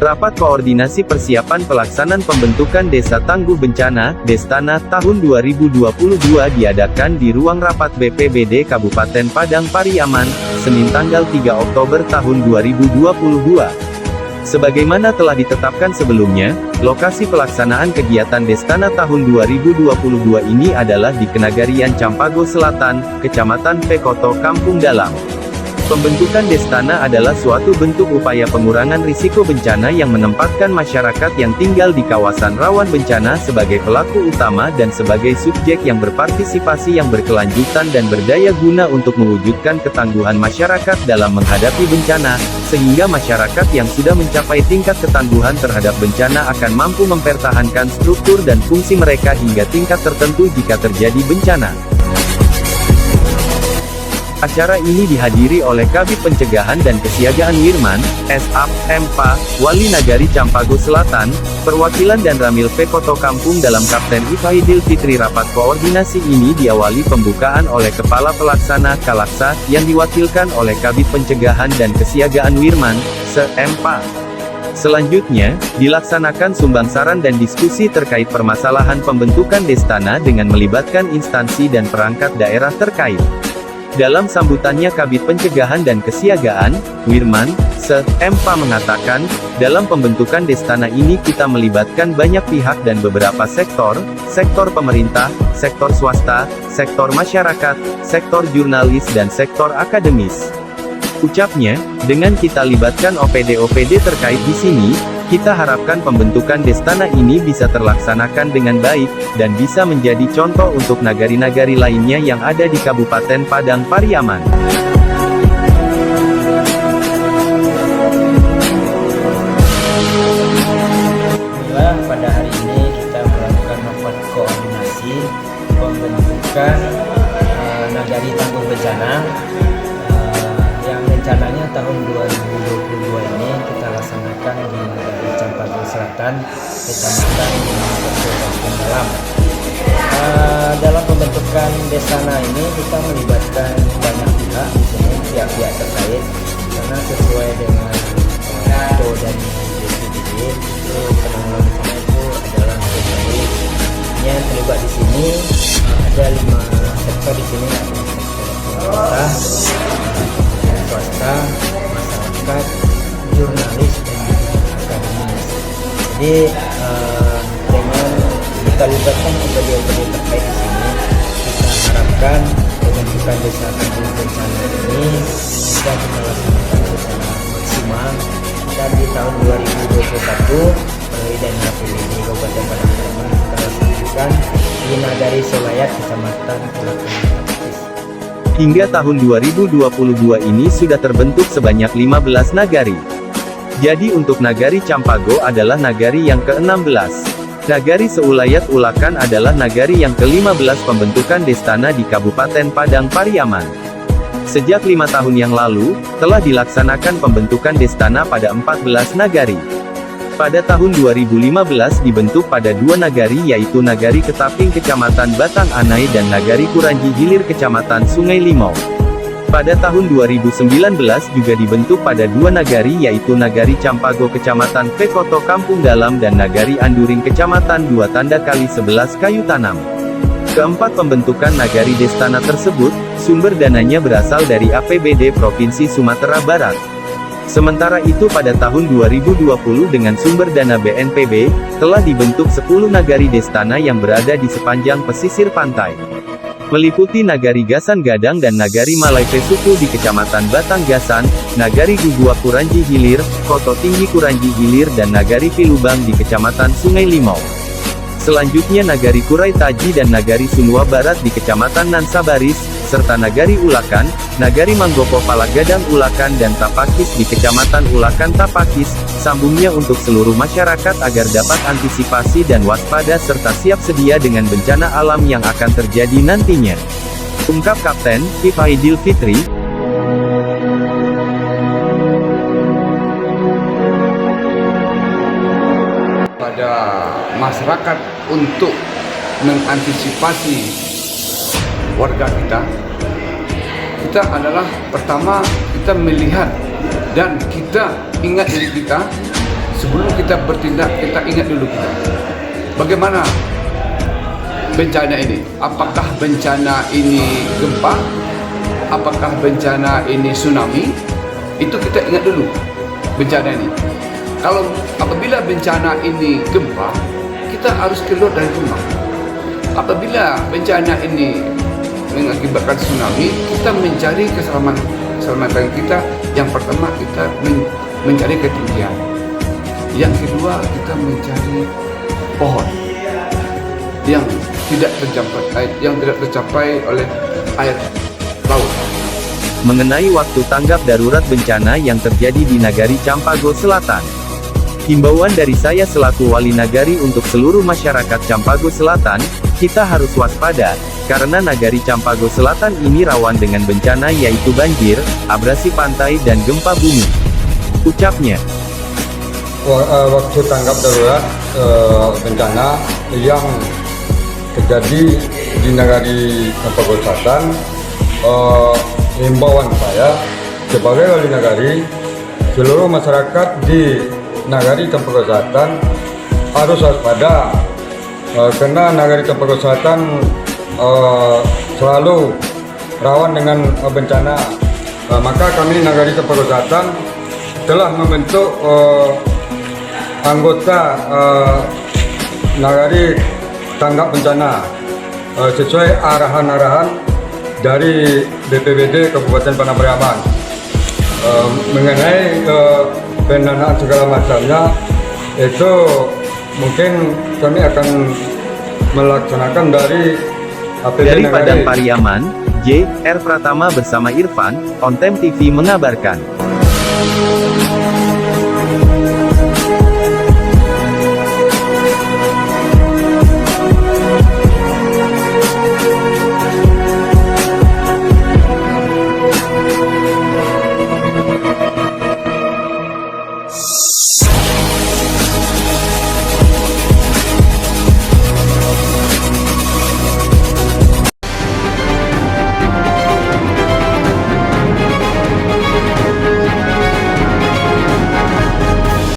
Rapat Koordinasi Persiapan Pelaksanaan Pembentukan Desa Tangguh Bencana, Destana, tahun 2022 diadakan di Ruang Rapat BPBD Kabupaten Padang Pariaman, Senin tanggal 3 Oktober tahun 2022. Sebagaimana telah ditetapkan sebelumnya, lokasi pelaksanaan kegiatan Destana tahun 2022 ini adalah di Kenagarian Campago Selatan, Kecamatan Pekoto, Kampung Dalam. Pembentukan Destana adalah suatu bentuk upaya pengurangan risiko bencana yang menempatkan masyarakat yang tinggal di kawasan rawan bencana sebagai pelaku utama dan sebagai subjek yang berpartisipasi yang berkelanjutan dan berdaya guna untuk mewujudkan ketangguhan masyarakat dalam menghadapi bencana, sehingga masyarakat yang sudah mencapai tingkat ketangguhan terhadap bencana akan mampu mempertahankan struktur dan fungsi mereka hingga tingkat tertentu jika terjadi bencana. Acara ini dihadiri oleh Kabid Pencegahan dan Kesiagaan Wirman, S.A. M.Pa, Wali Nagari Campago Selatan, perwakilan dan Ramil Pekoto Kampung Dalam Kapten Ifaidil Fitri. Rapat koordinasi ini diawali pembukaan oleh Kepala Pelaksana Kalaksa, yang diwakilkan oleh Kabid Pencegahan dan Kesiagaan Wirman, S.M.Pa. Selanjutnya, dilaksanakan sumbangsaran dan diskusi terkait permasalahan pembentukan Destana dengan melibatkan instansi dan perangkat daerah terkait. Dalam sambutannya Kabid Pencegahan dan Kesiagaan, Wirman, S.M.Pa mengatakan, dalam pembentukan Destana ini kita melibatkan banyak pihak dan beberapa sektor pemerintah, sektor swasta, sektor masyarakat, sektor jurnalis dan sektor akademis. Ucapnya, dengan kita libatkan OPD-OPD terkait di sini, kita harapkan pembentukan Destana ini bisa terlaksanakan dengan baik, dan bisa menjadi contoh untuk nagari-nagari lainnya yang ada di Kabupaten Padang Pariaman. Pada hari ini kita melakukan rapat koordinasi pembentukan Nagari Tangguh Bencana, yang rencananya tahun 2022 ini kita laksanakan di Nagari Campago Selatan, Kecamatan Pekoto, Kampung Dalam. Dalam pembentukan Destana ini kita melibatkan banyak pihak di sini, pihak-pihak terkait, karena sesuai dengan motto dari BPBD itu penanggulangan bencana itu adalah jurnalis. Yang terlibat di sini ada 5 sektor di sini, ada sektor pemerintah, swasta, masyarakat, jurnalis, dan akademis. Jadi dengan kita libatkan OPD-OPD terkait di sini, kita harapkan pembentukan Desa Tangguh Bencana ini bisa kita laksanakan secara maksimal, dan di tahun 2021 dan APBD Kabupaten Padang Pariaman kita laksanakan di Nagari Selayat, Kecamatan Pelakuan. Hingga tahun 2022 ini sudah terbentuk sebanyak 15 nagari. Jadi untuk Nagari Campago adalah nagari yang ke-16. Nagari Seulayat Ulakan adalah nagari yang ke-15 pembentukan Destana di Kabupaten Padang Pariaman. Sejak 5 tahun yang lalu, telah dilaksanakan pembentukan Destana pada 14 nagari. Pada tahun 2015 dibentuk pada 2 nagari, yaitu Nagari Ketaping Kecamatan Batang Anai dan Nagari Kuranji Hilir Kecamatan Sungai Limau. Pada tahun 2019 juga dibentuk pada 2 nagari, yaitu Nagari Campago Kecamatan Pekoto Kampung Dalam dan Nagari Anduring Kecamatan 2 Tanda Kali 11 Kayu Tanam. Keempat pembentukan Nagari Destana tersebut, sumber dananya berasal dari APBD Provinsi Sumatera Barat. Sementara itu pada tahun 2020 dengan sumber dana BNPB, telah dibentuk 10 nagari Destana yang berada di sepanjang pesisir pantai. Meliputi Nagari Gasan Gadang dan Nagari Malai Pesuku di Kecamatan Batang Gasan, Nagari Gugua Kuranji Hilir, Koto Tinggi Kuranji Hilir dan Nagari Pilubang di Kecamatan Sungai Limau. Selanjutnya Nagari Kurai Taji dan Nagari Sunua Barat di Kecamatan Nansabaris, serta Nagari Ulakan, Nagari Manggopo Palagadang Ulakan dan Tapakis di Kecamatan Ulakan Tapakis, sambungnya untuk seluruh masyarakat agar dapat antisipasi dan waspada serta siap sedia dengan bencana alam yang akan terjadi nantinya. Ungkap Kapten Ifaidil Fitri. Pada masyarakat untuk mengantisipasi warga kita adalah pertama kita melihat dan kita ingat diri kita sebelum kita bertindak, kita ingat dulu kita bagaimana bencana ini. Apakah bencana ini gempa? Apakah bencana ini tsunami? Itu kita ingat dulu bencana ini. Kalau apabila bencana ini gempa, kita harus keluar dari rumah. Apabila bencana ini mengakibatkan tsunami, kita mencari keselamatan kita. Yang pertama, kita mencari ketinggian. Yang kedua, kita mencari pohon yang tidak tercapai oleh air laut. Mengenai waktu tanggap darurat bencana yang terjadi di Nagari Campago Selatan. Himbauan dari saya selaku wali nagari untuk seluruh masyarakat Campago Selatan, kita harus waspada, karena Nagari Campago Selatan ini rawan dengan bencana yaitu banjir, abrasi pantai dan gempa bumi. Ucapnya. Waktu tanggap darurat bencana yang terjadi di Nagari Campago Selatan, himbauan saya sebagai wali nagari, seluruh masyarakat di Nagari Campago Selatan harus waspada, karena Nagari Campago Selatan selalu rawan dengan bencana. Maka kami Nagari Campago Selatan telah membentuk anggota Nagari Tanggap Bencana sesuai arahan-arahan dari BPBD Kabupaten Panambariaman mengenai pendanaan segala macamnya. Itu mungkin kami akan melaksanakan dari APBD Dari Nagari. Padang Pariaman, J. R. Pratama bersama Irfan, Ontem TV mengabarkan.